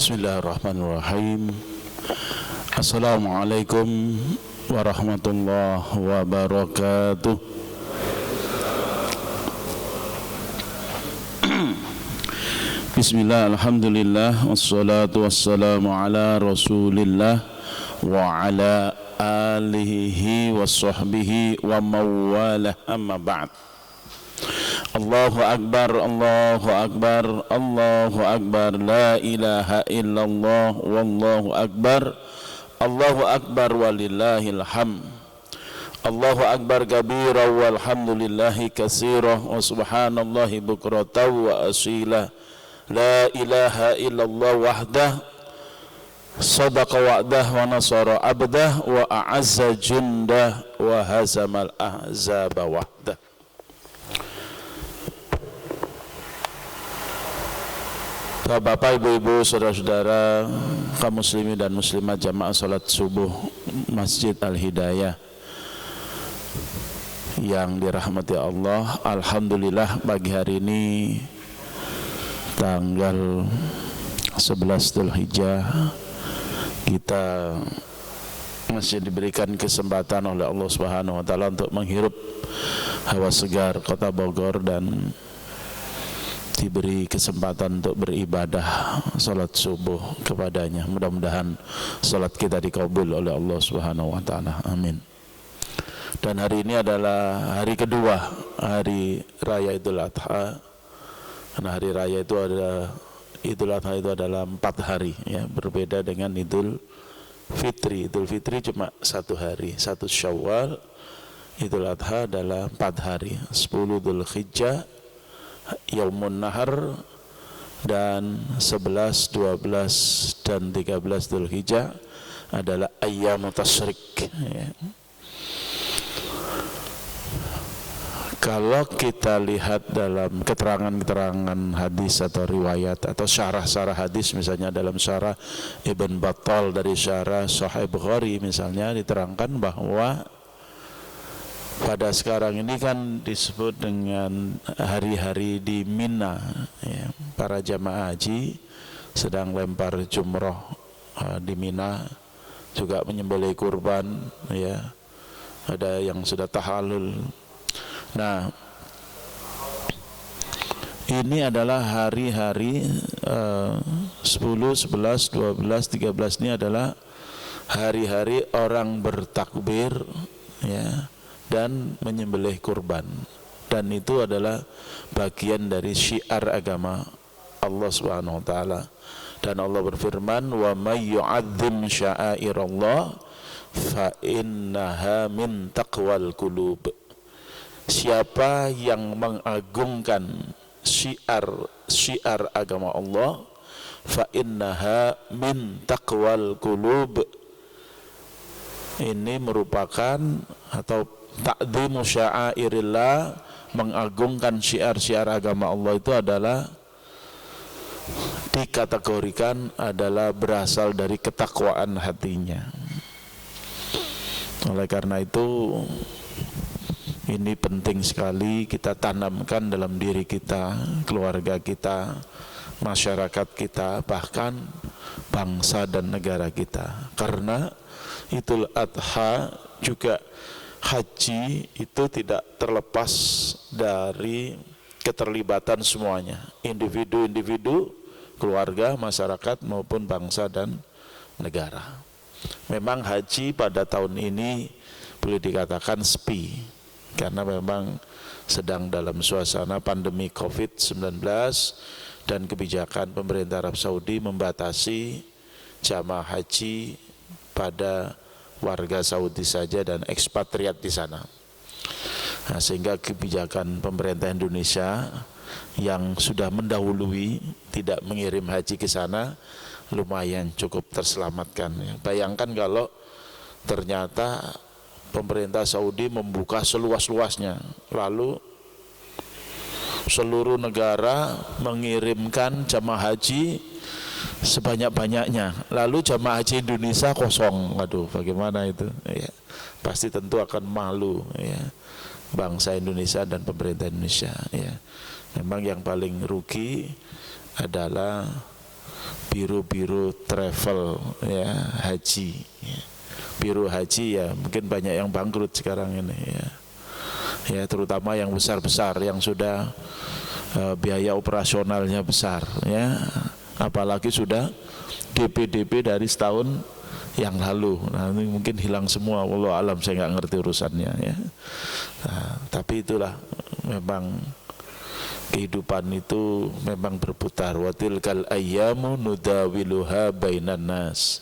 Bismillahirrahmanirrahim. Assalamualaikum warahmatullahi wabarakatuh. Bismillah, alhamdulillah, wassalatu wassalamu ala rasulillah wa ala alihi wa sahbihi wa mawalah, amma ba'd. Allahu Akbar, Allahu Akbar, Allahu Akbar, la ilaha illallah, wallahu akbar, Allahu Akbar walillahil hamd. Allahu Akbar kabira walhamdulillahi katsira wa subhanallahi bukratan wa asila. La ilaha illallah wahdah, sadaqa wa'dah wa nasara abdah wa a'azza jundah wa hazamal ahzaba wahdah. Bapak, ibu-ibu, saudara-saudara, kaum muslimin dan muslimat jamaah salat subuh Masjid Al-Hidayah yang dirahmati Allah. Alhamdulillah, pagi hari ini tanggal 11 Dzulhijjah kita masih diberikan kesempatan oleh Allah Subhanahu wa taala untuk menghirup hawa segar kota Bogor dan diberi kesempatan untuk beribadah salat subuh kepadanya. Mudah-mudahan salat kita dikabul oleh Allah Subhanahu wa taala. Amin. Dan hari ini adalah hari kedua hari raya Idul Adha. Karena hari raya itu adalah Idul Adha itu adalah 4 hari ya, berbeda dengan Idul Fitri. Idul Fitri cuma 1 hari, 1 Syawal. Idul Adha adalah 4 hari, 10 Dzulhijjah, Yaumun Nahar, dan 11, 12 dan 13 Dzulhijjah adalah Ayyamut Tasyrik ya. Kalau kita lihat dalam keterangan-keterangan hadis atau riwayat atau syarah-syarah hadis, misalnya dalam syarah Ibn Battal dari syarah Sahih Bukhari misalnya, diterangkan bahwa pada sekarang ini kan disebut dengan hari-hari di Mina ya. Para jamaah haji sedang lempar jumroh di Mina, juga menyembelih kurban ya. Ada yang sudah tahallul. Nah, ini adalah hari-hari 10, 11, 12, 13 ini adalah hari-hari orang bertakbir ya, dan menyembelih kurban, dan itu adalah bagian dari syiar agama Allah Subhanahu wa taala. Dan Allah berfirman, wa may yu'azzim sya'airallah fa innaha min taqwal qulub. Siapa yang mengagungkan syiar agama Allah, fa innaha min taqwal qulub, ini merupakan atau ta'dhimu sya'airillah, mengagungkan syiar-syiar agama Allah itu adalah dikategorikan adalah berasal dari ketakwaan hatinya. Oleh karena itu ini penting sekali kita tanamkan dalam diri kita, keluarga kita, masyarakat kita, bahkan bangsa dan negara kita. Karena Idul Adha juga haji itu tidak terlepas dari keterlibatan semuanya, individu-individu, keluarga, masyarakat maupun bangsa dan negara. Memang haji pada tahun ini boleh dikatakan sepi, karena memang sedang dalam suasana pandemi COVID-19 dan kebijakan pemerintah Arab Saudi membatasi jamaah haji pada warga Saudi saja dan ekspatriat di sana. Nah, sehingga kebijakan pemerintah Indonesia yang sudah mendahului tidak mengirim haji ke sana lumayan cukup terselamatkan. Bayangkan kalau ternyata pemerintah Saudi membuka seluas-luasnya, lalu seluruh negara mengirimkan jamaah haji sebanyak-banyaknya, lalu jamaah haji Indonesia kosong. Aduh, bagaimana itu ya, pasti tentu akan malu ya, bangsa Indonesia dan pemerintah Indonesia ya. Memang yang paling rugi adalah biro-biro travel ya, haji ya. Biro haji ya mungkin banyak yang bangkrut sekarang ini ya. Ya terutama yang besar-besar yang sudah biaya operasionalnya besar ya, apalagi sudah DP dari setahun yang lalu. Nah ini mungkin hilang semua, wallahu alam, saya nggak ngerti urusannya ya. Nah, tapi itulah memang kehidupan itu memang berputar. Wa tilkal ayyamu nudawiluha bainan nas.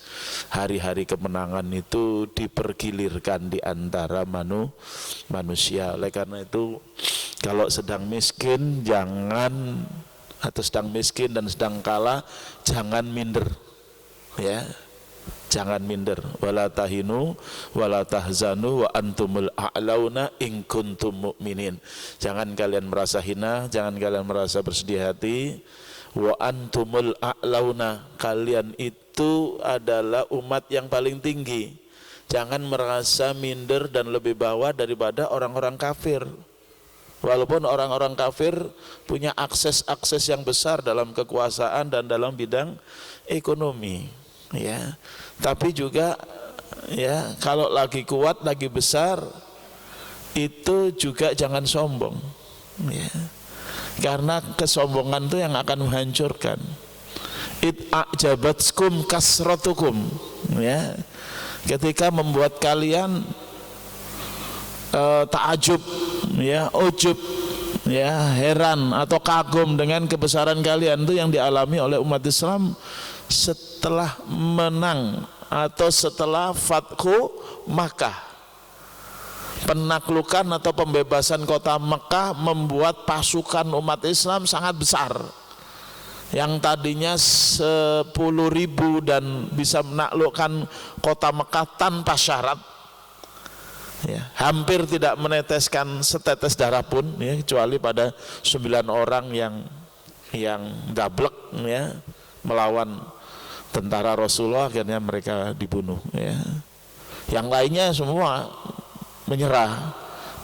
Hari-hari kemenangan itu dipergilirkan di antara manusia. Oleh karena itu kalau sedang miskin jangan, atau sedang miskin dan sedang kalah jangan minder. Ya. Jangan minder. Wala tahinu wala tahzanu wa antumul a'launa in kuntum mu'minin. Jangan kalian merasa hina, jangan kalian merasa bersedih hati. Wa antumul a'launa, kalian itu adalah umat yang paling tinggi. Jangan merasa minder dan lebih bawah daripada orang-orang kafir. Walaupun orang-orang kafir punya akses-akses yang besar dalam kekuasaan dan dalam bidang ekonomi, ya. Tapi juga ya kalau lagi kuat, lagi besar, itu juga jangan sombong, ya. Karena kesombongan itu yang akan menghancurkan. A'jabatskum kasratukum, ya. Ketika membuat kalian ta'ajub, ya, ujub, ya, heran atau kagum dengan kebesaran kalian, itu yang dialami oleh umat Islam setelah menang atau setelah Fathu Makkah. Penaklukan atau pembebasan kota Mekah membuat pasukan umat Islam sangat besar. Yang tadinya 10.000 dan bisa menaklukkan kota Mekah tanpa syarat, ya, hampir tidak meneteskan setetes darah pun, ya, kecuali pada 9 orang yang dablek, ya, melawan tentara Rasulullah, akhirnya mereka dibunuh, ya. Yang lainnya semua menyerah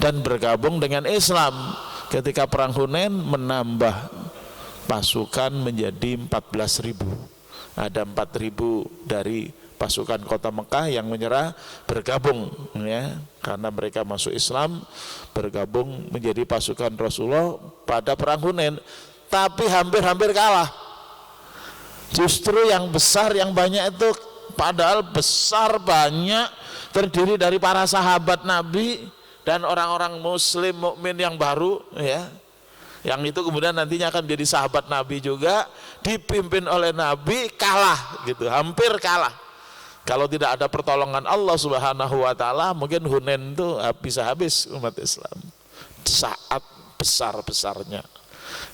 dan bergabung dengan Islam. Ketika perang Hunain menambah pasukan menjadi 14.000. Ada 4.000 dari pasukan kota Mekah yang menyerah bergabung, ya, karena mereka masuk Islam, bergabung menjadi pasukan Rasulullah pada perang Hunain. Tapi hampir-hampir kalah. Justru yang besar, yang banyak itu, padahal besar banyak, terdiri dari para sahabat Nabi dan orang-orang muslim mukmin yang baru, ya, yang itu kemudian nantinya akan menjadi sahabat Nabi juga, dipimpin oleh Nabi, kalah gitu, hampir kalah. Kalau tidak ada pertolongan Allah Subhanahu wa taala, mungkin Hunain itu bisa habis umat Islam saat besar-besarnya.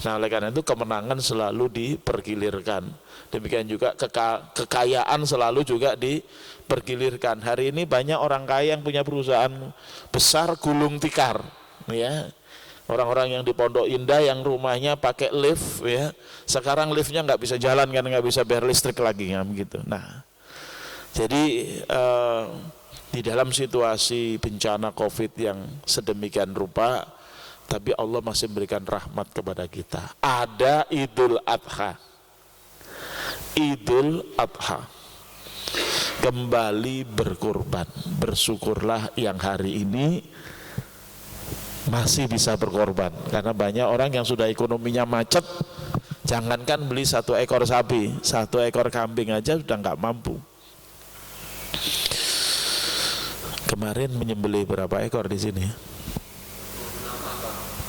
Nah, oleh karena itu kemenangan selalu dipergilirkan. Demikian juga kekayaan selalu juga dipergilirkan. Hari ini banyak orang kaya yang punya perusahaan besar gulung tikar, ya. Orang-orang yang di Pondok Indah yang rumahnya pakai lift, ya, sekarang liftnya nggak bisa jalan karena nggak bisa bayar listrik lagi, ya, begitu. Nah, jadi di dalam situasi bencana COVID yang sedemikian rupa, tapi Allah masih memberikan rahmat kepada kita. Ada Idul Adha. Idul Adha. Kembali berkorban. Bersyukurlah yang hari ini masih bisa berkorban. Karena banyak orang yang sudah ekonominya macet, jangankan beli 1 ekor sapi, 1 ekor kambing aja sudah nggak mampu. Kemarin menyembelih berapa ekor di sini?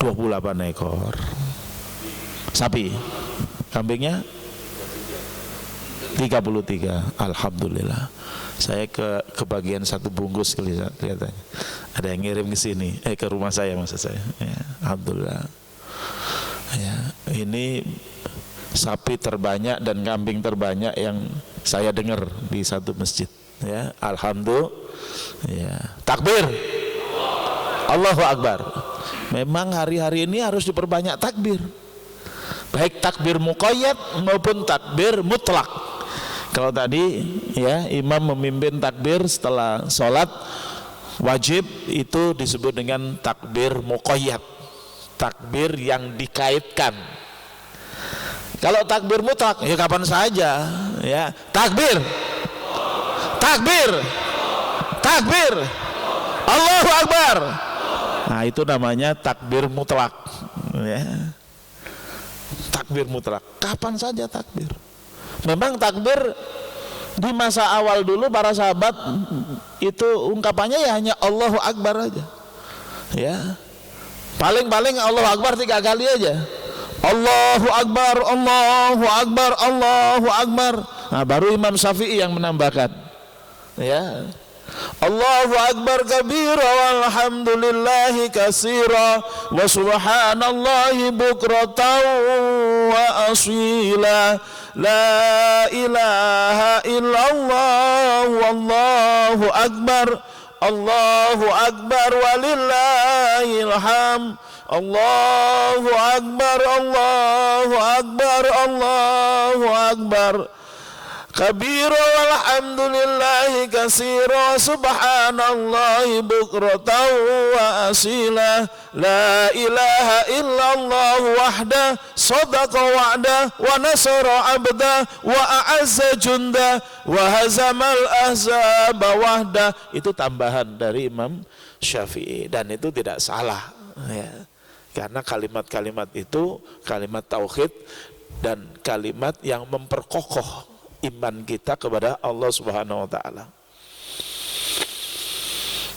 28 ekor sapi. Kambingnya 33. Alhamdulillah. Saya kebagian 1 bungkus kelihatannya. Ada yang ngirim ke sini, ke rumah saya maksud saya. Ya, alhamdulillah. Ya, ini sapi terbanyak dan kambing terbanyak yang saya dengar di satu masjid. Ya, alhamdulillah. Ya, takbir. Allahu Akbar. Memang hari-hari ini harus diperbanyak takbir, baik takbir muqayyad maupun takbir mutlak. Kalau tadi, ya, imam memimpin takbir setelah sholat wajib, itu disebut dengan takbir muqayyad, takbir yang dikaitkan. Kalau takbir mutlak ya kapan saja ya. Takbir, takbir, takbir, Allahu Akbar. Nah itu namanya takbir mutlak ya. Takbir mutlak, kapan saja takbir. Memang takbir di masa awal dulu para sahabat itu ungkapannya ya hanya Allahu Akbar aja ya. Paling-paling Allahu Akbar 3 kali aja. Allahu Akbar, Allahu Akbar, Allahu Akbar. Nah, baru Imam Syafi'i yang menambahkan ya. Allahu Akbar kabira walhamdulillahi katsira wa subhanallahi bukratan wa asila la ilaha illallah wallahu akbar Allahu akbar walillahil hamd Allahu akbar Allahu akbar Allahu akbar kabira walhamdulillahi katsira subhanallahi bukratan wa asila la ilaha illallah wahda sadaqa wa'da wa nasara abda wa a'azza junda wa hazamal ahzaba wahda. Itu tambahan dari Imam Syafi'i dan itu tidak salah ya. Karena kalimat-kalimat itu kalimat tauhid dan kalimat yang memperkokoh iman kita kepada Allah Subhanahu wa taala.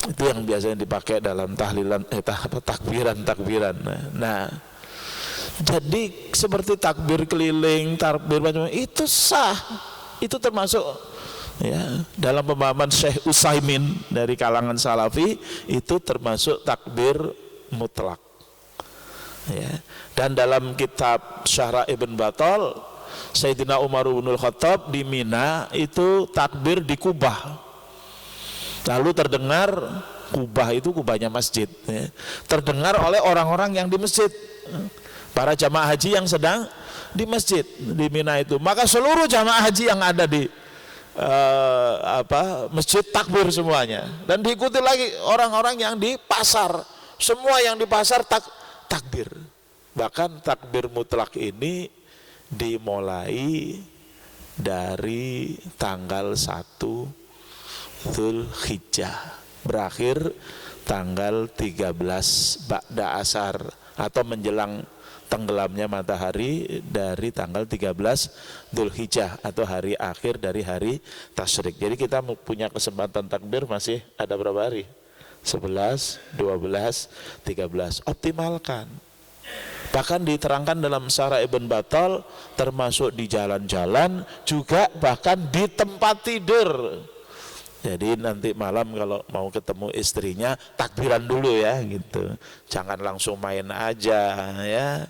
Itu yang biasanya dipakai dalam tahlilan takbiran. Nah, jadi seperti takbir keliling, takbir macam itu sah. Itu termasuk ya dalam pemahaman Syekh Utsaimin dari kalangan Salafi itu termasuk takbir mutlak. Ya. Dan dalam kitab Syarah Ibn Battal Sayyidina Umar bin Khattab di Mina itu takbir di Kubah. Lalu terdengar, Kubah itu kubahnya masjid ya. Terdengar oleh orang-orang yang di masjid, para jamaah haji yang sedang di masjid di Mina itu. Maka seluruh jamaah haji yang ada di masjid takbir semuanya. Dan diikuti lagi orang-orang yang di pasar. Semua yang di pasar takbir. Bahkan takbir mutlak ini dimulai dari tanggal 1 Dzulhijjah, berakhir tanggal 13 ba'da asar atau menjelang tenggelamnya matahari dari tanggal 13 Dzulhijjah atau hari akhir dari hari tasyrik. Jadi kita punya kesempatan takbir masih ada berapa hari? 11, 12, 13. Optimalkan. Bahkan diterangkan dalam Syarah Ibn Battal termasuk di jalan-jalan juga, bahkan di tempat tidur. Jadi nanti malam kalau mau ketemu istrinya takbiran dulu ya gitu. Jangan langsung main aja ya.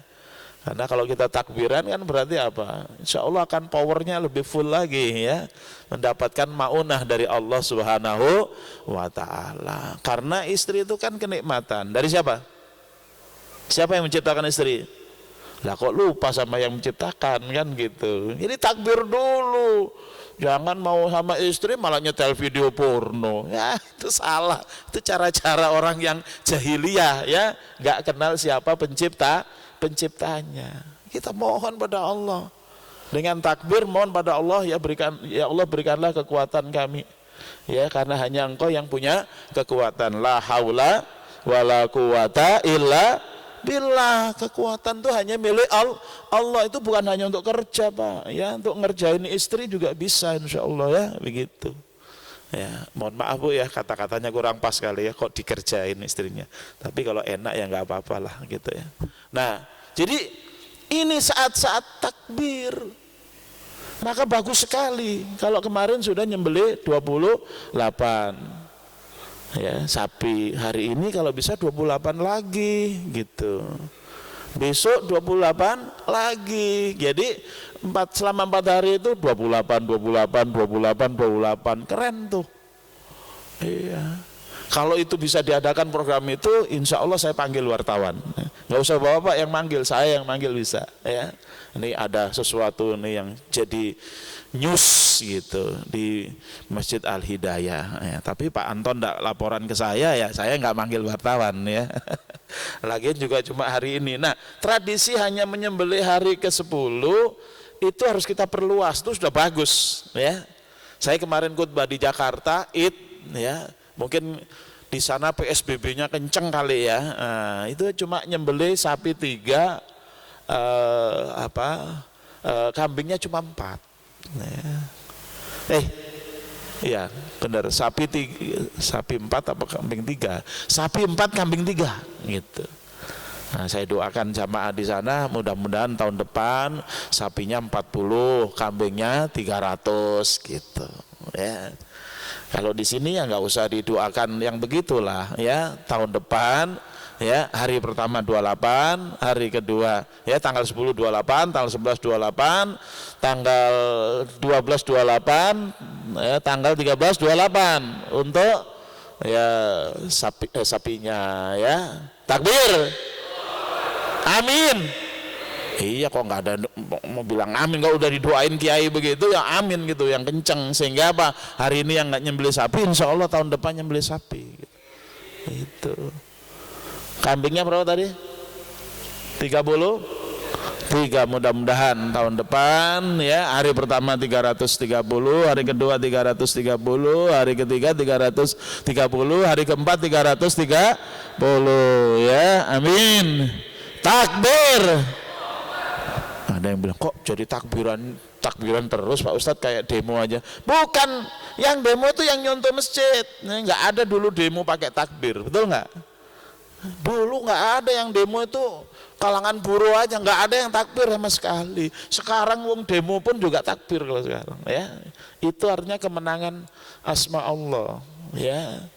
Karena kalau kita takbiran kan berarti apa? Insya Allah akan powernya lebih full lagi ya. Mendapatkan maunah dari Allah Subhanahu wa ta'ala. Karena istri itu kan kenikmatan. Dari siapa? Siapa yang menciptakan istri? Lah kok lupa sama yang menciptakan kan gitu. Jadi takbir dulu. Jangan mau sama istri malah nyetel video porno. Ya itu salah. Itu cara-cara orang yang jahiliyah ya. Gak kenal siapa penciptanya. Kita mohon pada Allah. Dengan takbir mohon pada Allah, ya Allah berikanlah kekuatan kami. Ya karena hanya Engkau yang punya kekuatan. La haula wala quwata illa billah. Kekuatan itu hanya milik Allah. Itu bukan hanya untuk kerja Pak ya, untuk ngerjain istri juga bisa insya Allah ya begitu ya. Mohon maaf Bu ya, kata-katanya kurang pas kali ya, kok dikerjain istrinya, tapi kalau enak ya nggak apa-apa lah gitu ya. Nah jadi ini saat-saat takbir, maka bagus sekali kalau kemarin sudah nyembelih 28 ya sapi, hari ini kalau bisa 28 lagi gitu, besok 28 lagi. Jadi selama 4 hari itu 28 keren tuh. Iya. Kalau itu bisa diadakan program itu, insya Allah saya panggil wartawan. Nggak usah bapak yang manggil, saya yang manggil bisa ya. Ini ada sesuatu nih yang jadi news gitu di Masjid Al Hidayah ya. Tapi Pak Anton enggak laporan ke saya ya, saya nggak manggil wartawan ya. Lagian juga cuma hari ini. Nah, tradisi hanya menyembelih hari ke-10 itu harus kita perluas, itu sudah bagus ya. Saya kemarin khutbah di Jakarta, ya, mungkin di sana PSBB-nya kenceng kali ya. Nah, itu cuma nyembelih sapi 3, kambingnya cuma 4. Iya benar, sapi 4 apa kambing 3? Sapi 4 kambing 3 gitu. Nah, saya doakan jamaah di sana mudah-mudahan tahun depan sapinya 40, kambingnya 300 gitu ya. Kalau di sini ya nggak usah didoakan yang begitulah ya. Tahun depan ya, hari pertama 28, hari kedua ya tanggal 10 28, tanggal 11 28, tanggal 12 28, ya, tanggal 13 28 untuk ya sapinya ya. Takbir. Amin. Iya, kok nggak ada mau bilang amin, kalau udah didoain kiai begitu ya amin gitu yang kenceng, sehingga apa, hari ini yang nggak nyembelih sapi insya Allah tahun depan nyembelih sapi gitu. Itu kambingnya berapa tadi? 33, mudah-mudahan tahun depan ya, hari pertama 330, hari kedua 330, hari ketiga 330, hari keempat 330 ya, amin. Takbir. Ada yang bilang, kok jadi takbiran terus Pak Ustadz, kayak demo aja. Bukan, yang demo itu yang nyontoh masjid. Nggak ada dulu demo pakai takbir, betul nggak? Dulu nggak ada yang demo itu kalangan buruh aja, nggak ada yang takbir sama sekali. Sekarang wong demo pun juga takbir kalau sekarang ya. Itu artinya kemenangan asma Allah ya.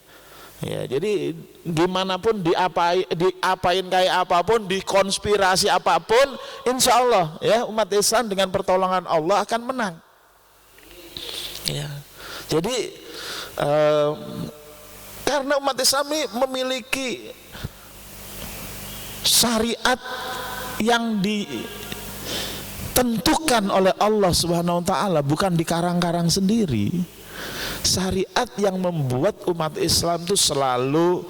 Ya, jadi gimana pun diapain kayak apapun, dikonspirasi apapun, insya Allah ya umat Islam dengan pertolongan Allah akan menang. Ya, jadi karena umat Islam ini memiliki syariat yang ditentukan oleh Allah Subhanahu Wa Taala, bukan dikarang-karang sendiri. Syariat yang membuat umat Islam itu selalu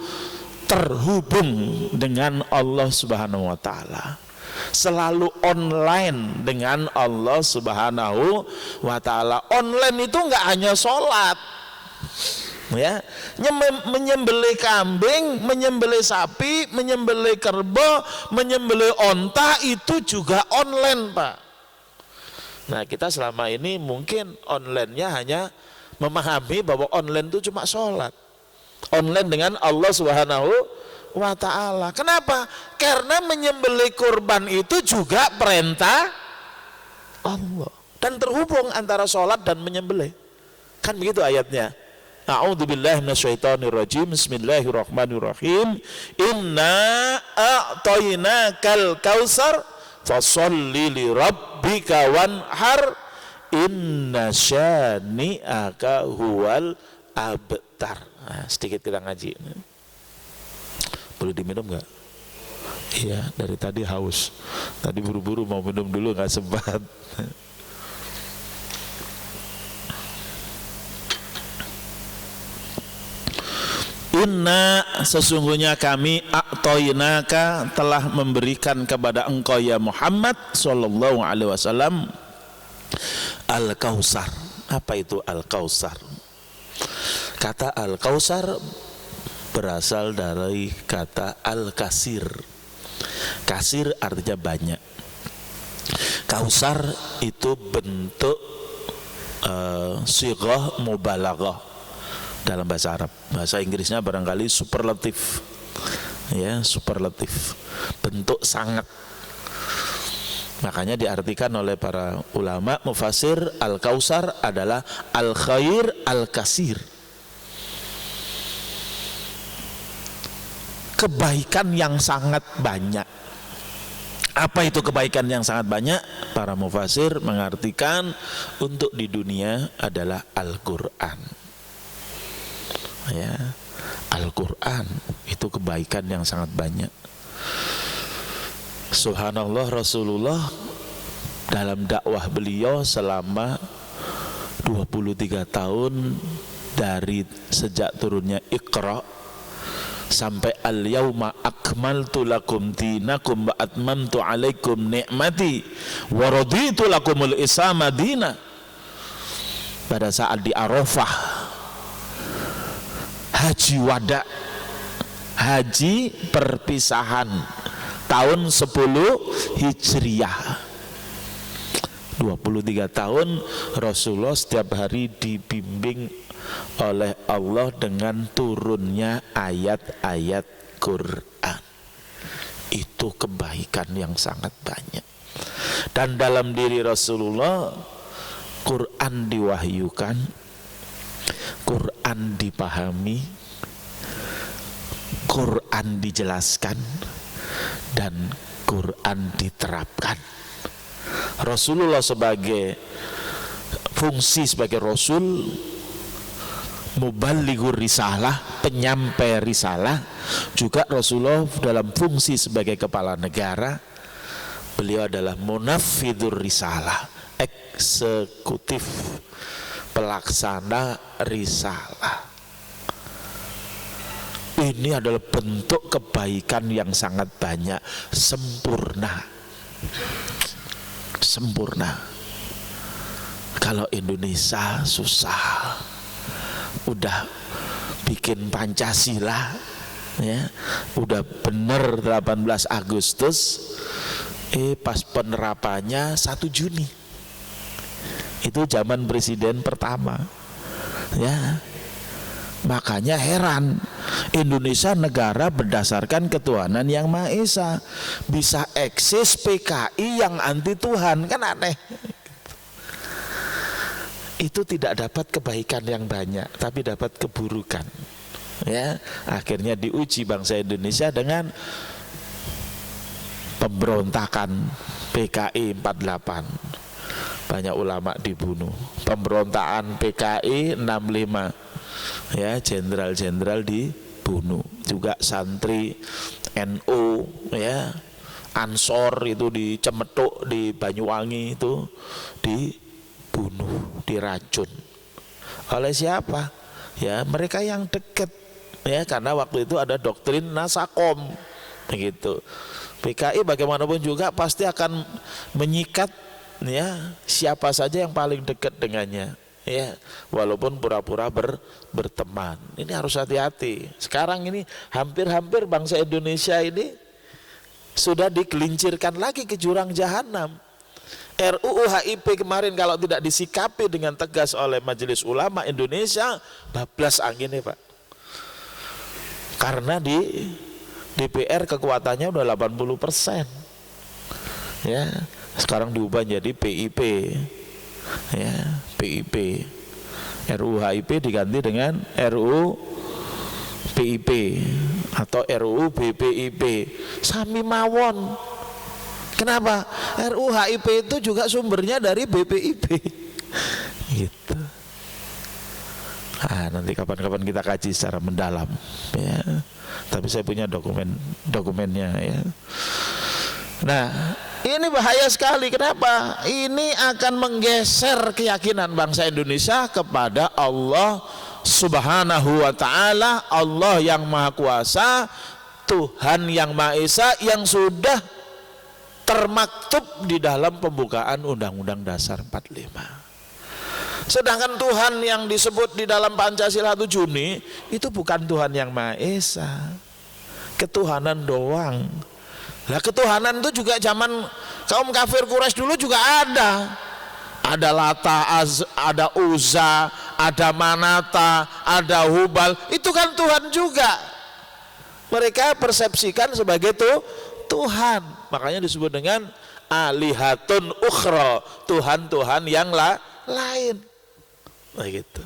terhubung dengan Allah Subhanahu Wa Taala, selalu online dengan Allah Subhanahu Wa Taala. Online itu nggak hanya sholat, ya, menyembelih kambing, menyembelih sapi, menyembelih kerbau, menyembelih onta itu juga online, Pak. Nah, kita selama ini mungkin online-nya hanya memahami bahwa online itu cuma sholat, online dengan Allah Subhanahu Wa Ta'ala. Kenapa? Karena menyembelih kurban itu juga perintah Allah, dan terhubung antara sholat dan menyembelih, kan begitu ayatnya. A'udzubillahi minasyaitonirrajim. Bismillahirrahmanirrahim. Inna a'tainakal kautsar fasholli li rabbika wanhar inna syani'aka huwal abtar. Nah, sedikit kita ngaji. Boleh diminum nggak? Iya, dari tadi haus. Tadi buru-buru mau minum dulu nggak sempat. Inna, sesungguhnya kami a'tainaka, telah memberikan kepada engkau ya Muhammad sallallahu alaihi wasallam Al-Kautsar. Apa itu Al-Kautsar? Kata Al-Kautsar berasal dari kata Al-Kasir. Kasir artinya banyak. Kautsar itu bentuk sighah mubalaghah dalam bahasa Arab. Bahasa Inggrisnya barangkali superlatif. Ya, superlatif. Bentuk sangat. Makanya diartikan oleh para ulama mufasir, Al-Kautsar adalah Al-Khair Al-Kasir, kebaikan yang sangat banyak. Apa itu kebaikan yang sangat banyak? Para mufasir mengartikan untuk di dunia adalah Al-Quran. Ya, Al-Quran itu kebaikan yang sangat banyak. Subhanallah, Rasulullah dalam dakwah beliau selama 23 tahun dari sejak turunnya Iqra sampai al-yauma akmaltu lakum dinakum wa atmamtu alaikum ni'mati wa raditu lakumul Islam dina. Pada saat di Arafah, haji wada, haji perpisahan tahun 10 Hijriah. 23 tahun Rasulullah setiap hari dibimbing oleh Allah dengan turunnya ayat-ayat Quran. Itu kebaikan yang sangat banyak. Dan dalam diri Rasulullah, Quran diwahyukan, Quran dipahami, Quran dijelaskan, dan Quran diterapkan. Rasulullah sebagai fungsi sebagai Rasul, muballighur risalah, penyampai risalah, juga Rasulullah dalam fungsi sebagai kepala negara, beliau adalah munafidzur risalah, eksekutif pelaksana risalah. Ini adalah bentuk kebaikan yang sangat banyak, sempurna. Kalau Indonesia susah, udah bikin Pancasila, ya, udah bener 18 Agustus, pas penerapannya 1 Juni. Itu zaman presiden pertama, ya. Makanya heran, Indonesia negara berdasarkan ketuhanan yang Maha Esa, bisa eksis PKI yang anti Tuhan, kan aneh. Itu tidak dapat kebaikan yang banyak, tapi dapat keburukan. Ya, akhirnya diuji bangsa Indonesia dengan pemberontakan PKI 48. Banyak ulama dibunuh. Pemberontakan PKI 65. Ya, jenderal-jenderal dibunuh, juga santri NU, ya, Ansor itu di Cemetuk di Banyuwangi itu dibunuh, diracun. Oleh siapa? Ya, mereka yang dekat, ya, karena waktu itu ada doktrin Nasakom, begitu. PKI bagaimanapun juga pasti akan menyikat, ya, siapa saja yang paling dekat dengannya. Ya, walaupun pura-pura berteman. Ini harus hati-hati. Sekarang ini hampir-hampir bangsa Indonesia ini sudah digelincirkan lagi ke jurang jahanam. RUU HIP kemarin kalau tidak disikapi dengan tegas oleh Majelis Ulama Indonesia, bablas anginnya, Pak. Karena di DPR kekuatannya udah 80%. Ya, sekarang diubah jadi PIP. Ya, PIP. RUU HIP diganti dengan RUU PIP atau RUU BPIP. Sami mawon. Kenapa? RUU HIP itu juga sumbernya dari BPIP. Gitu. Nanti kapan-kapan kita kaji secara mendalam, ya. Tapi saya punya dokumennya, ya. Nah, ini bahaya sekali. Kenapa? Ini akan menggeser keyakinan bangsa Indonesia kepada Allah Subhanahu wa ta'ala, Allah yang Maha Kuasa, Tuhan yang Maha Esa, yang sudah termaktub di dalam pembukaan Undang-Undang Dasar 45. Sedangkan Tuhan yang disebut di dalam Pancasila 1 Juni itu bukan Tuhan yang Maha Esa, ketuhanan doang. Nah, ketuhanan itu juga zaman kaum kafir Quraisy dulu juga ada. Ada Lata, ada Uzza, ada Manata, ada Hubal. Itu kan Tuhan juga. Mereka persepsikan sebagai Tuhan. Makanya disebut dengan alihatun ukhra, Tuhan-Tuhan yang lain. Begitu.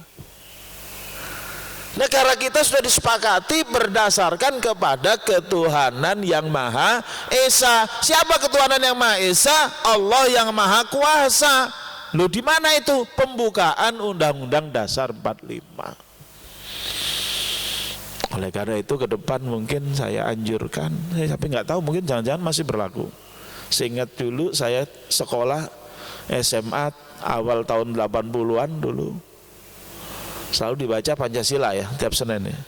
Negara kita sudah disepakati berdasarkan kepada ketuhanan yang Maha Esa. Siapa ketuhanan yang Maha Esa? Allah yang Maha Kuasa. Loh, di mana itu? Pembukaan Undang-Undang Dasar 45. Oleh karena itu ke depan mungkin saya anjurkan, tapi nggak tahu, mungkin jangan-jangan masih berlaku. Seingat dulu saya sekolah SMA awal tahun 80-an dulu, selalu dibaca Pancasila, ya, tiap Senin, ya.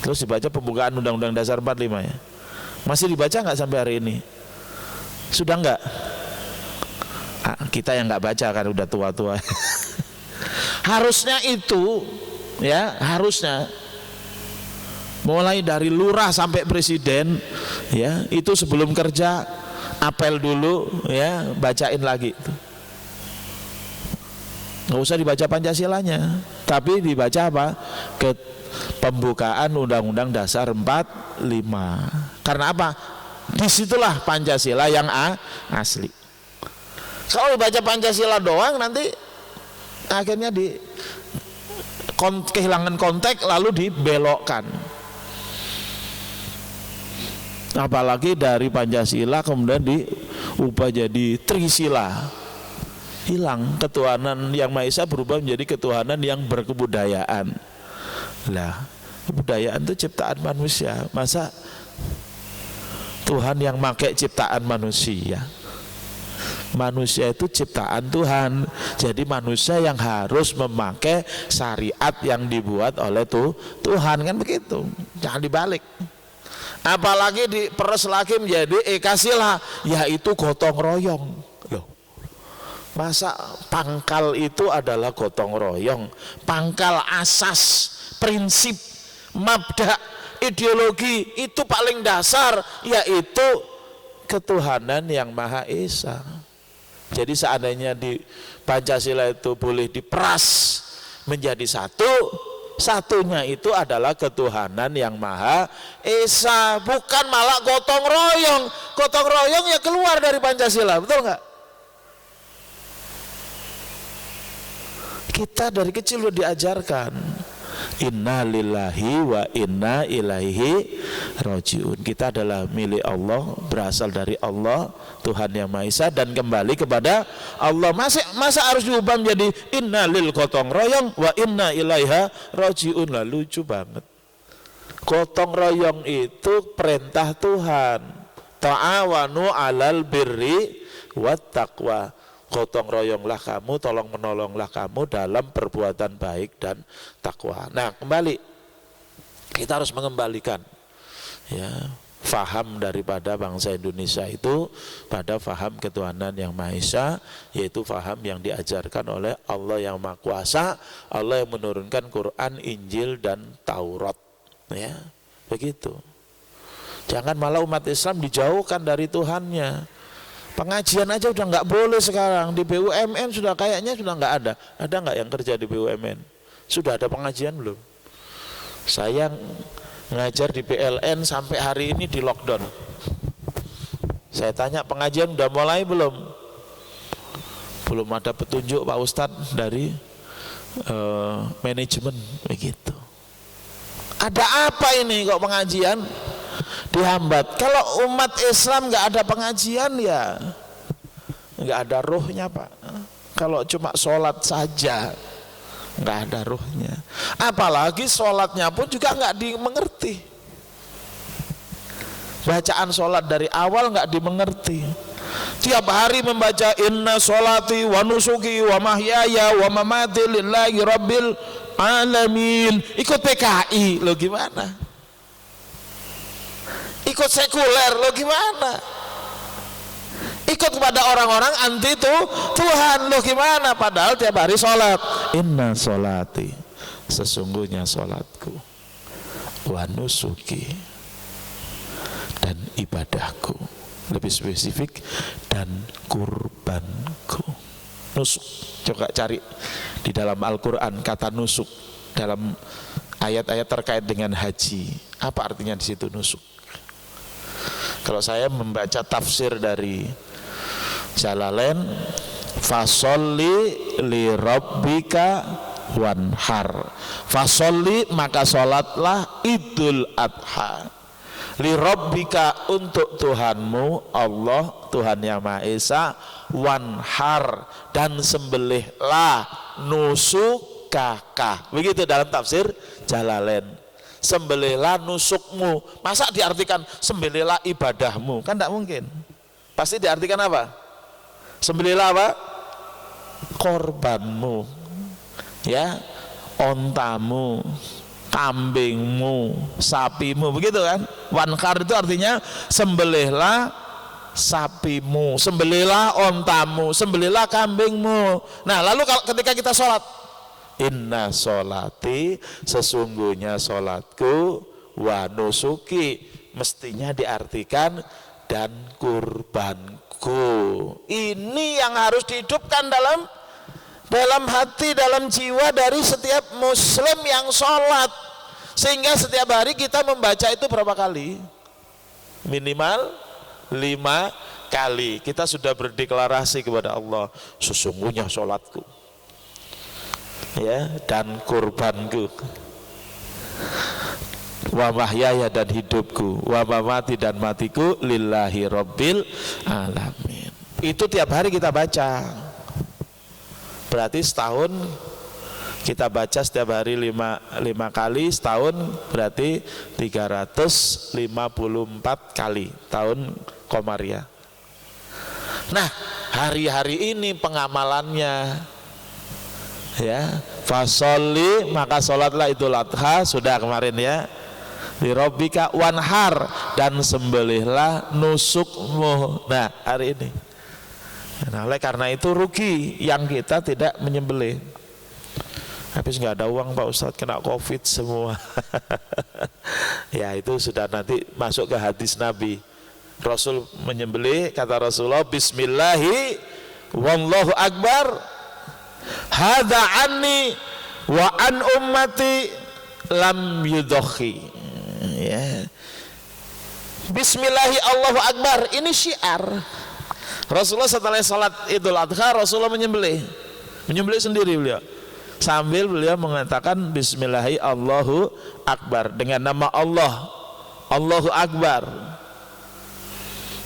Terus dibaca pembukaan Undang-Undang Dasar 45 ya. Masih dibaca nggak sampai hari ini? Sudah nggak? Kita yang nggak baca kan udah tua-tua. Harusnya itu ya, harusnya mulai dari lurah sampai presiden ya, itu sebelum kerja apel dulu ya, bacain lagi. Nggak usah dibaca Pancasilanya, tapi dibaca apa? Pembukaan Undang-Undang Dasar 45. Karena apa? Disitulah Pancasila yang asli. Kalau dibaca Pancasila doang nanti akhirnya kehilangan konteks lalu dibelokkan. Apalagi dari Pancasila kemudian diubah jadi Trisila. Hilang ketuhanan yang Maha Esa, berubah menjadi ketuhanan yang berkebudayaan. Lah, kebudayaan itu ciptaan manusia. Masa Tuhan yang pakai ciptaan manusia? Manusia itu ciptaan Tuhan. Jadi manusia yang harus memakai syariat yang dibuat oleh Tuhan, kan begitu. Jangan dibalik. Apalagi diperes lagi menjadi ekasila, yaitu gotong royong. Loh, masa pangkal itu adalah gotong royong? Pangkal asas, prinsip, mabda, ideologi itu paling dasar, yaitu ketuhanan yang Maha Esa. Jadi seandainya di Pancasila itu boleh diperas menjadi satu, satunya itu adalah ketuhanan yang Maha Esa, bukan malah gotong royong. Gotong royong ya keluar dari Pancasila, betul nggak? Kita dari kecil udah diajarkan inna lillahi wa inna ilaihi rajiun. Kita adalah milik Allah, berasal dari Allah, Tuhan yang Maha Esa, dan kembali kepada Allah. Masa harus diubah menjadi inna lil gotong royong wa inna ilaiha rajiun? Lah lucu banget. Gotong royong itu perintah Tuhan, ta'awanu alal birri wat taqwa. Gotong royonglah kamu, tolong menolonglah kamu dalam perbuatan baik dan takwa. Nah, kembali kita harus mengembalikan ya faham daripada bangsa Indonesia itu pada faham ketuhanan yang Maha Esa, yaitu faham yang diajarkan oleh Allah yang Maha Kuasa, Allah yang menurunkan Quran, Injil dan Taurat. Ya, begitu. Jangan malah umat Islam dijauhkan dari Tuhannya. Pengajian aja udah nggak boleh sekarang. Di BUMN sudah kayaknya sudah nggak ada. Ada nggak yang kerja di BUMN? Sudah ada pengajian belum? Saya ngajar di PLN sampai hari ini di lockdown. Saya tanya pengajian udah mulai belum? Belum ada petunjuk Pak Ustadz dari manajemen begitu. Ada apa ini kok pengajian dihambat? Kalau umat Islam nggak ada pengajian ya nggak ada ruhnya Pak. Kalau cuma sholat saja nggak ada ruhnya. Apalagi sholatnya pun juga nggak dimengerti. Bacaan sholat dari awal nggak dimengerti. Tiap hari membaca inna sholati wa nusuki wa mahyaya wa mamati lillahi rabbil alamin. Ikut PKI lo gimana? Ikut sekuler lo gimana? Ikut kepada orang-orang anti Tuhan lo gimana? Padahal tiap hari sholat. Inna sholati, sesungguhnya sholatku, wa nusuki, dan ibadahku, lebih spesifik, dan kurbanku. Nusuk, coba cari di dalam Al-Quran kata nusuk dalam ayat-ayat terkait dengan haji. Apa artinya di situ nusuk? Kalau saya membaca tafsir dari Jalalain, fasolli li rabbika wanhar. Fasolli, maka sholatlah Idul Adha. Li rabbika, untuk Tuhanmu Allah, Tuhan yang Maha Esa, wanhar, dan sembelihlah, nusukaka. Begitu dalam tafsir Jalalain. Sembelihlah nusukmu. Masa diartikan sembelihlah ibadahmu? Kan tidak mungkin. Pasti diartikan apa? Sembelihlah apa? Korbanmu, ya, ontamu, kambingmu, sapimu, begitu kan? Wanhar itu artinya sembelihlah sapimu, sembelihlah ontamu, sembelihlah kambingmu. Nah, lalu ketika kita sholat, inna sholati, sesungguhnya sholatku, wa nusuki, mestinya diartikan dan kurbanku. Ini yang harus dihidupkan dalam hati, dalam jiwa dari setiap muslim yang sholat, sehingga setiap hari kita membaca itu berapa kali? Minimal 5 kali. Kita sudah berdeklarasi kepada Allah, sesungguhnya sholatku, ya, dan kurbanku, wa mahyaya, dan hidupku, wa mamati, dan matiku, lillahi rabbil alamin. Itu tiap hari kita baca. Berarti setahun kita baca setiap hari 5 kali, setahun berarti 354 kali tahun Komariah. Nah, hari-hari ini pengamalannya, ya, fasolli, maka sholatlah Idul Adha, sudah kemarin ya, li rabbika wanhar, dan sembelihlah nusukmu. Nah, hari ini. Nah, oleh karena itu rugi yang kita tidak menyembelih. Habis nggak ada uang Pak Ustadz, kena COVID semua. Ya, itu sudah nanti masuk ke hadis Nabi. Rasul menyembelih, kata Rasulullah, bismillahi wallahu akbar, hadza anni wa an ummati lam yudokhi. Ya. Bismillahi Allahu akbar, ini syiar. Rasulullah setelah salat Idul Adha, Rasulullah menyembelih sendiri beliau, sambil beliau mengatakan bismillahi Allahu akbar, dengan nama Allah, Allahu akbar,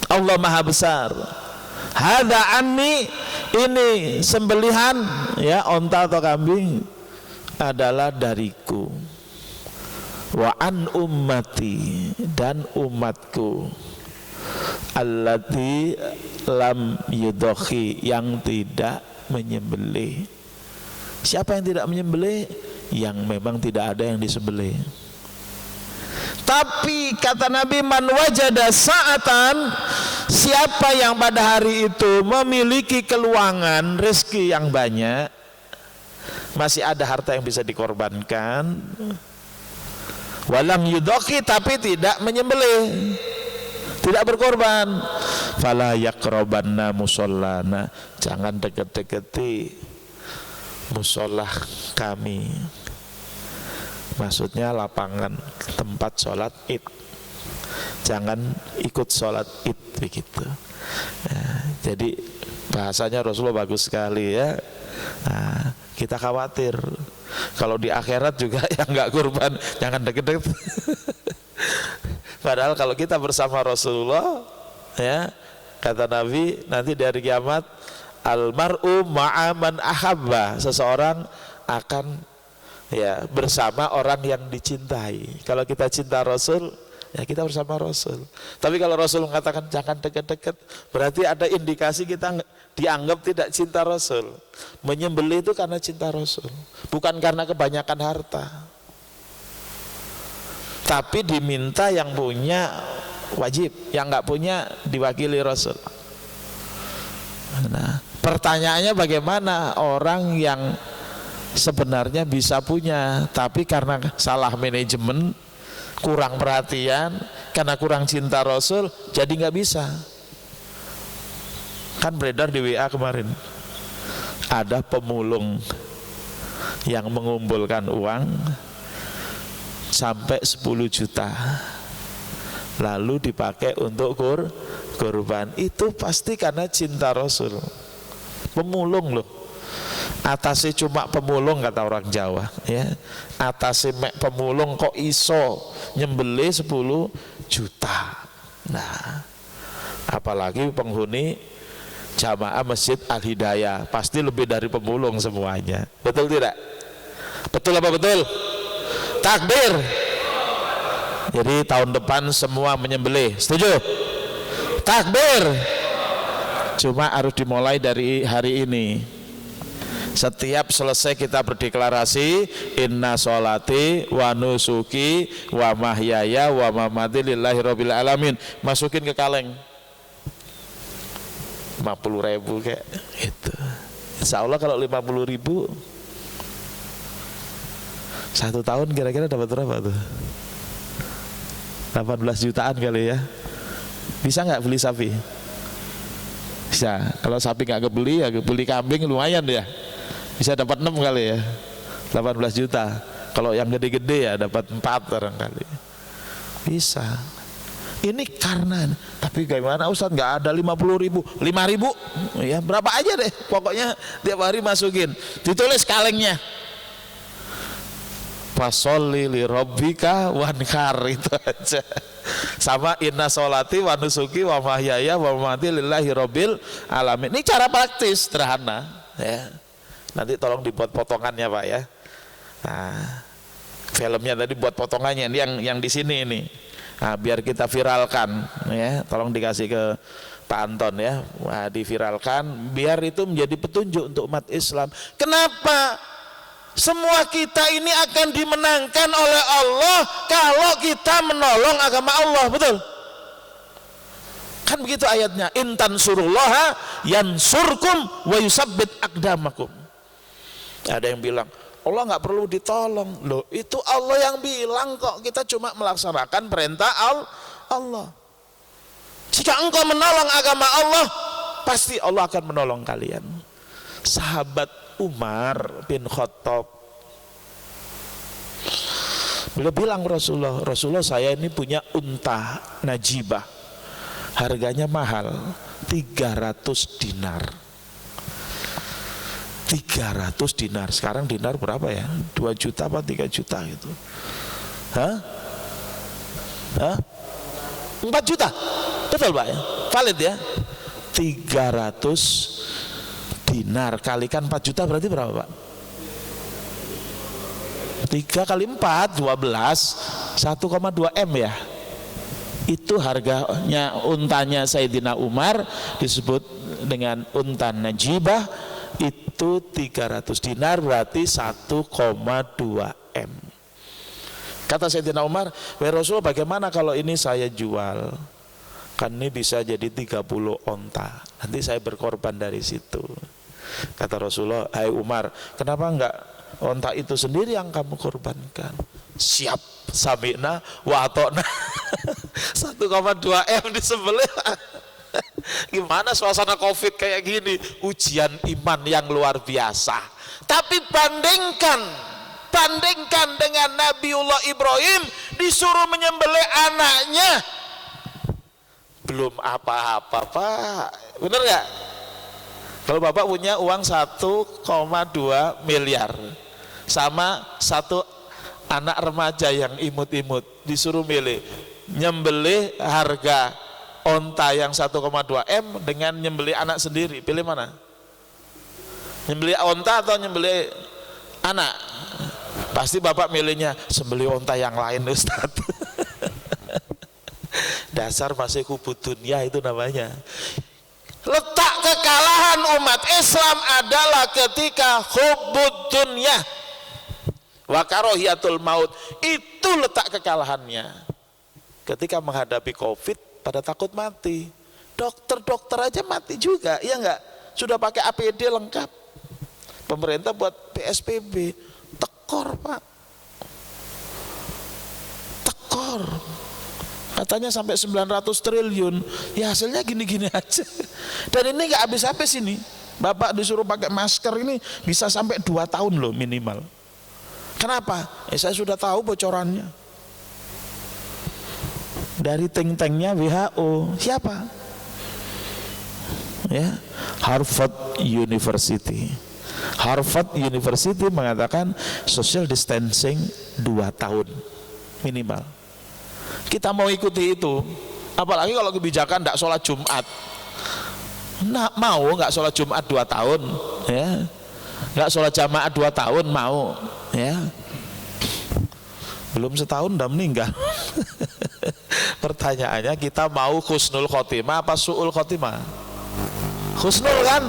Allah maha besar. Hadza anni, ini sembelihan, ya, onta atau kambing, adalah dariku, wa an ummati, dan umatku, allati lam yudokhi, yang tidak menyembelih. Siapa yang tidak menyembelih? Yang memang tidak ada yang disembelih. Tapi kata Nabi, man wajada sa'atan, siapa yang pada hari itu memiliki keluangan rezeki yang banyak, masih ada harta yang bisa dikorbankan, walam yudokhi, tapi tidak menyembelih, tidak berkorban, fala yaqrabanna musallana, jangan deket-deketi musolah kami, maksudnya lapangan tempat sholat id, jangan ikut sholat id, begitu. Nah, jadi bahasanya Rasulullah bagus sekali, ya. Nah, kita khawatir kalau di akhirat juga yang nggak kurban jangan deket-deket. Padahal kalau kita bersama Rasulullah, ya, kata Nabi, nanti dari kiamat, almar'u ma'aman ahabba, seseorang akan, ya, bersama orang yang dicintai. Kalau kita cinta Rasul, ya, kita bersama Rasul. Tapi kalau Rasul mengatakan jangan dekat-dekat, berarti ada indikasi kita dianggap tidak cinta Rasul. Menyembelih itu karena cinta Rasul, bukan karena kebanyakan harta. Tapi diminta yang punya wajib, yang nggak punya diwakili Rasul. Nah, pertanyaannya bagaimana orang yang sebenarnya bisa punya, tapi karena salah manajemen, kurang perhatian, karena kurang cinta Rasul, jadi nggak bisa. Kan beredar di WA kemarin, ada pemulung yang mengumpulkan uang sampai 10 juta lalu dipakai untuk kurban. Itu pasti karena cinta Rasul. Pemulung loh, atasnya cuma pemulung, kata orang Jawa, ya, atasnya mek pemulung kok iso nyembelih 10 juta. Nah, apalagi penghuni jamaah Masjid Al-Hidayah, pasti lebih dari pemulung semuanya. Betul tidak? Betul apa betul? Takbir. Jadi tahun depan semua menyembelih, setuju? Takbir. Cuma harus dimulai dari hari ini. Setiap selesai kita berdeklarasi inna sholati wa nusuki wa mahyaya wa mamati lillahi rabbil alamin, masukin ke kaleng 50.000 kayak itu. Insya Allah kalau 50.000 1 tahun kira-kira dapat berapa tuh? 18 jutaan kali ya. Bisa nggak beli sapi? Bisa. Kalau sapi nggak kebeli, ya beli kambing lumayan ya. Bisa dapat 6 kali ya. 18 juta. Kalau yang gede-gede ya dapat 4 barangkali. Bisa. Ini karena, tapi gimana Ustaz, nggak ada 50.000, 5.000 ya berapa aja deh, pokoknya tiap hari masukin, ditulis kalengnya fasholli li rabbika wanhar, itu aja. Sama inna sholati wa nusuki wa mahyaya wa mamati lillahi rabbil alamin. Ini cara praktis sederhana ya. Nanti tolong dibuat potongannya Pak ya. Nah, filmnya tadi buat potongannya, ini yang di sini ini. Nah, biar kita viralkan ya, tolong dikasih ke Pak Anton ya. Nah, diviralkan biar itu menjadi petunjuk untuk umat Islam. Kenapa semua kita ini akan dimenangkan oleh Allah kalau kita menolong agama Allah, betul? Kan begitu ayatnya, in tansurullaha yansurkum wa yusabbit aqdamakum. Ada yang bilang Allah nggak perlu ditolong. Loh, itu Allah yang bilang kok, kita cuma melaksanakan perintah Allah. Jika engkau menolong agama Allah, pasti Allah akan menolong kalian. Sahabat Umar bin Khattab, beliau bilang Rasulullah saya ini punya unta najibah, harganya mahal, 300 dinar. 300 dinar, sekarang dinar berapa ya? 2 juta apa 3 juta gitu. Hah? 4 juta, betul Pak ya? Valid ya? 300 dinar kalikan 4 juta berarti berapa Pak? 3 kali 4, 12, 1,2 M ya. Itu harganya untanya Sayyidina Umar, disebut dengan unta najibah. Itu 300 dinar berarti 1,2 M. Kata Sayyidina Umar, "Wahai Rasul, bagaimana kalau ini saya jual? Kan ini bisa jadi 30 onta. Nanti saya berkorban dari situ." Kata Rasulullah, "Hai Umar, kenapa enggak onta itu sendiri yang kamu korbankan?" Siap, sami'na wa ata'na. 1,2 M disembelih. Gimana suasana Covid kayak gini, ujian iman yang luar biasa. Tapi bandingkan dengan Nabiullah Ibrahim disuruh menyembelih anaknya, belum apa-apa Pak, bener gak? Kalau Bapak punya uang 1,2 miliar sama satu anak remaja yang imut-imut, disuruh milih nyembelih harga onta yang 1,2 M dengan nyembelih anak sendiri, pilih mana? Nyembelih onta atau nyembelih anak? Pasti Bapak milihnya sembelih onta yang lain Ustaz. Dasar masih kubut dunia itu namanya. Letak kekalahan umat Islam adalah ketika hubud dunya wa karohiyatul maut. Itu letak kekalahannya. Ketika menghadapi Covid pada takut mati, dokter aja mati juga, iya enggak? Sudah pakai APD lengkap, pemerintah buat PSBB, tekor Pak, tekor, katanya sampai 900 triliun, ya hasilnya gini-gini aja. Dan ini enggak habis-habis ini, Bapak disuruh pakai masker ini bisa sampai 2 tahun loh minimal. Kenapa? Saya sudah tahu bocorannya. Dari think tanknya WHO, siapa? Ya, Harvard University. Harvard University mengatakan social distancing 2 tahun minimal. Kita mau ikuti itu, apalagi kalau kebijakan tidak sholat Jumat. Nah, mau nggak sholat Jumat 2 tahun? Ya, nggak sholat jamaah 2 tahun mau? Ya, belum setahun udah meninggal. Pertanyaannya, kita mau husnul khotimah apa su'ul khotimah? Husnul kan?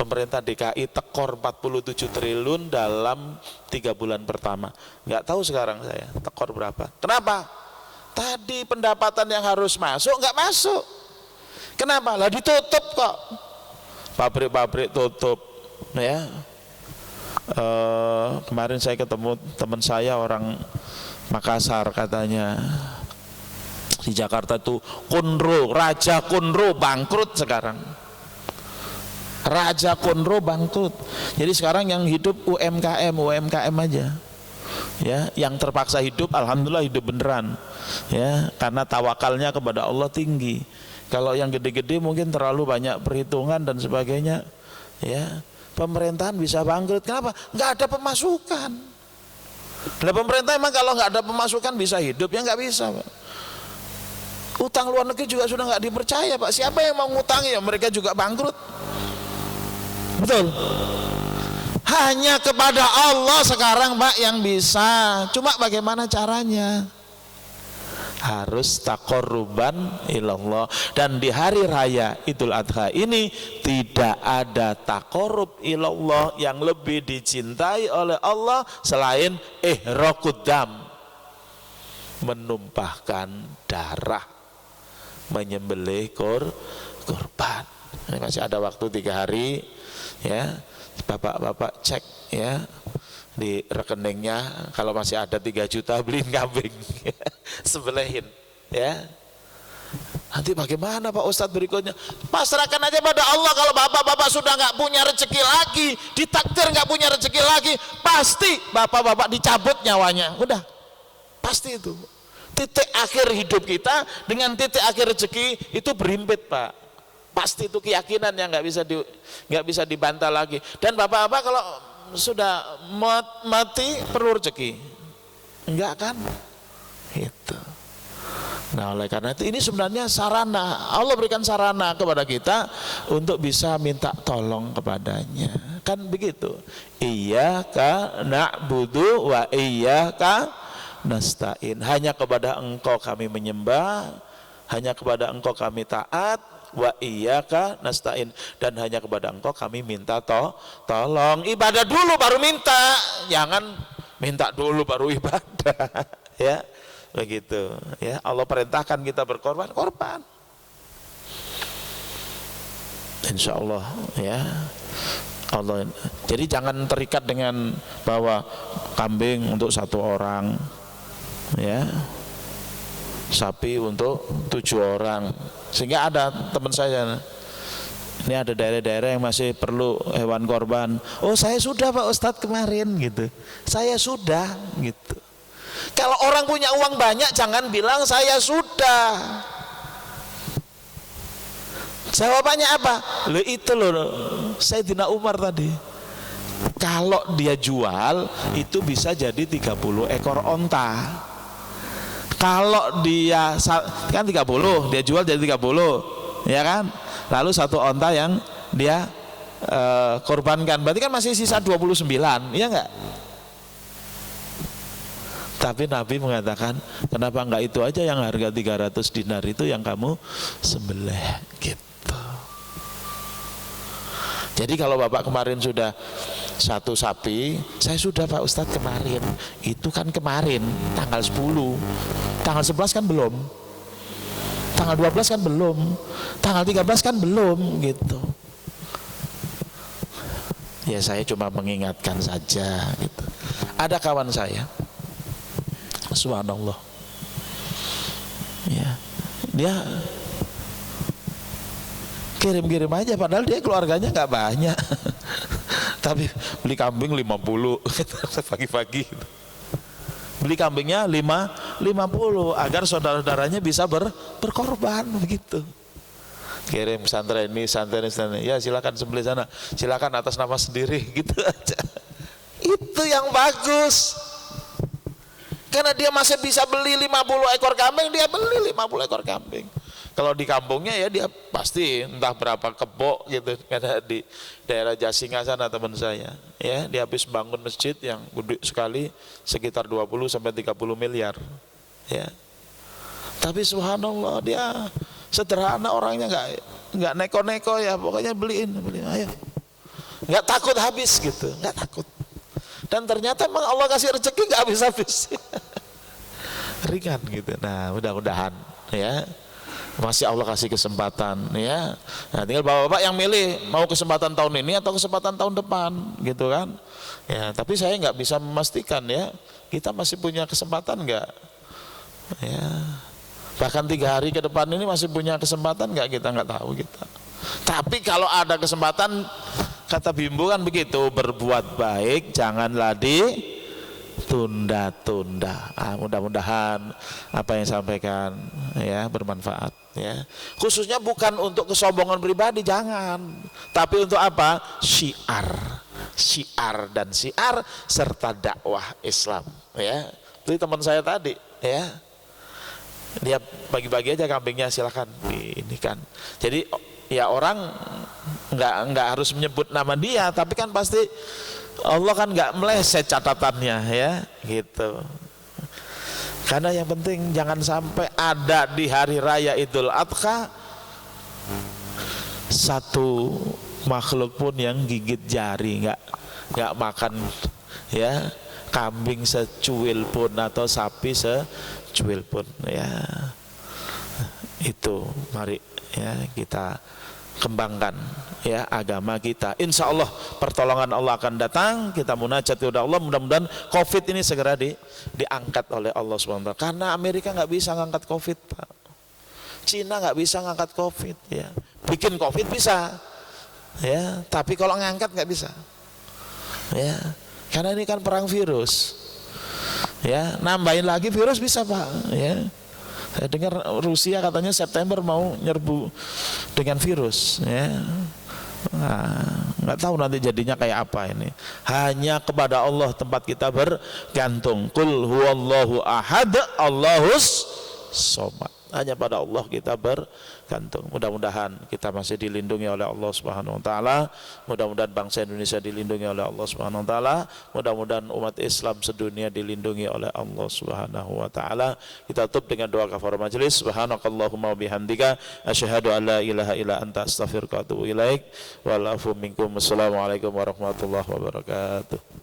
pemerintah DKI tekor 47 triliun dalam 3 bulan pertama. Nggak tahu sekarang saya tekor berapa. Kenapa? Tadi pendapatan yang harus masuk nggak masuk. Kenapa? Lah ditutup kok. Pabrik-pabrik tutup. Ya. Kemarin saya ketemu teman saya orang Makassar, katanya di Jakarta itu Konro, Raja Konro bangkrut sekarang. Raja Konro bangkrut. Jadi sekarang yang hidup UMKM aja. Ya, yang terpaksa hidup alhamdulillah hidup beneran. Ya, karena tawakalnya kepada Allah tinggi. Kalau yang gede-gede mungkin terlalu banyak perhitungan dan sebagainya. Ya, pemerintahan bisa bangkrut. Kenapa? Nggak ada pemasukan. Nah, pemerintah emang kalau nggak ada pemasukan bisa hidup? Ya nggak bisa, Pak. Utang luar negeri juga sudah nggak dipercaya, Pak. Siapa yang mau ngutangi? Ya mereka juga bangkrut. Betul. Hanya kepada Allah sekarang, Pak, yang bisa. Cuma bagaimana caranya? Harus taqarruban ilallah. Dan di hari raya Idul Adha ini tidak ada taqarrub ilallah yang lebih dicintai oleh Allah selain ihraqud dam, menumpahkan darah, menyembelih kurban. Ini masih ada waktu 3 hari, ya. Bapak-bapak cek ya di rekeningnya, kalau masih ada 3 juta beliin kambing sebelehin, ya. Nanti bagaimana Pak Ustadz berikutnya? Pasrahkan aja pada Allah. Kalau bapak-bapak sudah nggak punya rezeki lagi, ditakdir nggak punya rezeki lagi, pasti bapak-bapak dicabut nyawanya. Udah, pasti itu. Titik akhir hidup kita dengan titik akhir rezeki itu berimpit, Pak. Pasti itu keyakinan yang nggak bisa dibantah lagi. Dan bapak-bapak kalau sudah mati perlu rezeki, enggak kan? Itu. Nah, oleh karena itu ini sebenarnya sarana, Allah berikan sarana kepada kita untuk bisa minta tolong kepadanya. Kan begitu. Iyyaka na'budu wa iyyaka nasta'in. Hanya kepada Engkau kami menyembah, hanya kepada Engkau kami taat, wa iyyaka nasta'in, dan hanya kepada Engkau kami minta tolong. Ibadah dulu baru minta, jangan minta dulu baru ibadah. Ya, begitu. Ya, Allah perintahkan kita berkorban, korban. Insya Allah, ya. Allah. Jadi jangan terikat dengan bahwa kambing untuk 1 orang, ya, sapi untuk 7 orang. Sehingga ada teman saya, ini ada daerah-daerah yang masih perlu hewan korban. Oh, saya sudah Pak Ustadz kemarin gitu. Saya sudah gitu. Kalau orang punya uang banyak jangan bilang saya sudah. Jawabannya apa? Loh itu loh Sayyidina Umar tadi. Kalau dia jual itu bisa jadi 30 ekor onta. Kalau dia kan 30, dia jual jadi 30, ya kan? Lalu 1 onta yang dia korbankan, berarti kan masih sisa 29, ya enggak? Tapi Nabi mengatakan, kenapa enggak itu aja yang harga 300 dinar itu yang kamu sembelih gitu. Jadi kalau Bapak kemarin sudah 1 sapi, saya sudah Pak Ustadz kemarin. Itu kan kemarin tanggal 10, tanggal 11 kan belum, tanggal 12 kan belum, tanggal 13 kan belum gitu. Ya saya cuma mengingatkan saja gitu. Ada kawan saya, subhanallah, ya, dia kirim-kirim aja padahal dia keluarganya nggak banyak. Tapi beli kambing 50 pagi-pagi gitu. Beli kambingnya 50 agar saudara-saudaranya bisa berkorban begitu. Kirim pesantren ini, pesantren ini, ya silakan sembelih sana, silakan atas nama sendiri gitu aja. Itu yang bagus. Karena dia masih bisa beli 50 ekor kambing, dia beli 50 ekor kambing. Kalau di kampungnya ya dia pasti entah berapa kebo gitu. Karena di daerah Jasinga sana teman saya, ya dia habis bangun masjid yang gede sekali sekitar 20 sampai 30 miliar, ya. Tapi subhanallah dia sederhana orangnya, nggak neko-neko ya, pokoknya beliin ayo. nggak takut habis gitu, nggak takut. Dan ternyata memang Allah kasih rezeki nggak habis-habis. Ringan gitu. Nah, mudah-mudahan ya masih Allah kasih kesempatan ya. Nah, tinggal bapak-bapak yang milih mau kesempatan tahun ini atau kesempatan tahun depan gitu kan. Ya, tapi saya nggak bisa memastikan ya. Kita masih punya kesempatan nggak? Ya. Bahkan 3 hari ke depan ini masih punya kesempatan nggak, kita nggak tahu kita. Tapi kalau ada kesempatan, kata Bimbo kan begitu, berbuat baik janganlah ditunda-tunda. Mudah-mudahan apa yang sampaikan ya bermanfaat ya. Khususnya bukan untuk kesombongan pribadi, jangan. Tapi untuk apa? Syiar dan siar serta dakwah Islam ya. Itu teman saya tadi ya. Dia bagi-bagi aja kambingnya, silahkan ini kan. Jadi ya orang nggak harus menyebut nama dia, tapi kan pasti Allah kan nggak meleset catatannya ya gitu. Karena yang penting jangan sampai ada di hari raya Idul Adha satu makhluk pun yang gigit jari, nggak makan ya kambing secuil pun atau sapi secuil pun ya. Itu mari ya kita kembangkan ya agama kita. Insya Allah pertolongan Allah akan datang. Kita munajat kepada Allah, mudah-mudahan COVID ini segera diangkat oleh Allah SWT. Karena Amerika nggak bisa ngangkat COVID, Pak. Cina nggak bisa ngangkat COVID ya. Bikin COVID bisa ya, tapi kalau ngangkat nggak bisa ya. Karena ini kan perang virus ya, nambahin lagi virus bisa, Pak ya. Saya dengar Rusia katanya September mau nyerbu dengan virus ya. Nah, nggak tahu nanti jadinya kayak apa ini. Hanya kepada Allah tempat kita bergantung. Qul huwallahu ahad, Allahus somad. Hanya pada Allah kita bergantung. Mudah-mudahan kita masih dilindungi oleh Allah Subhanahu wa taala. Mudah-mudahan bangsa Indonesia dilindungi oleh Allah Subhanahu wa taala. Mudah-mudahan umat Islam sedunia dilindungi oleh Allah Subhanahu wa taala. Kita tutup dengan doa kafaratul majelis. Subhanakallahumma wabihamdika asyhadu an la ilaha illa anta astaghfiruka wa atubu ilaik. Wal afu minkum. Assalamualaikum warahmatullahi wabarakatuh.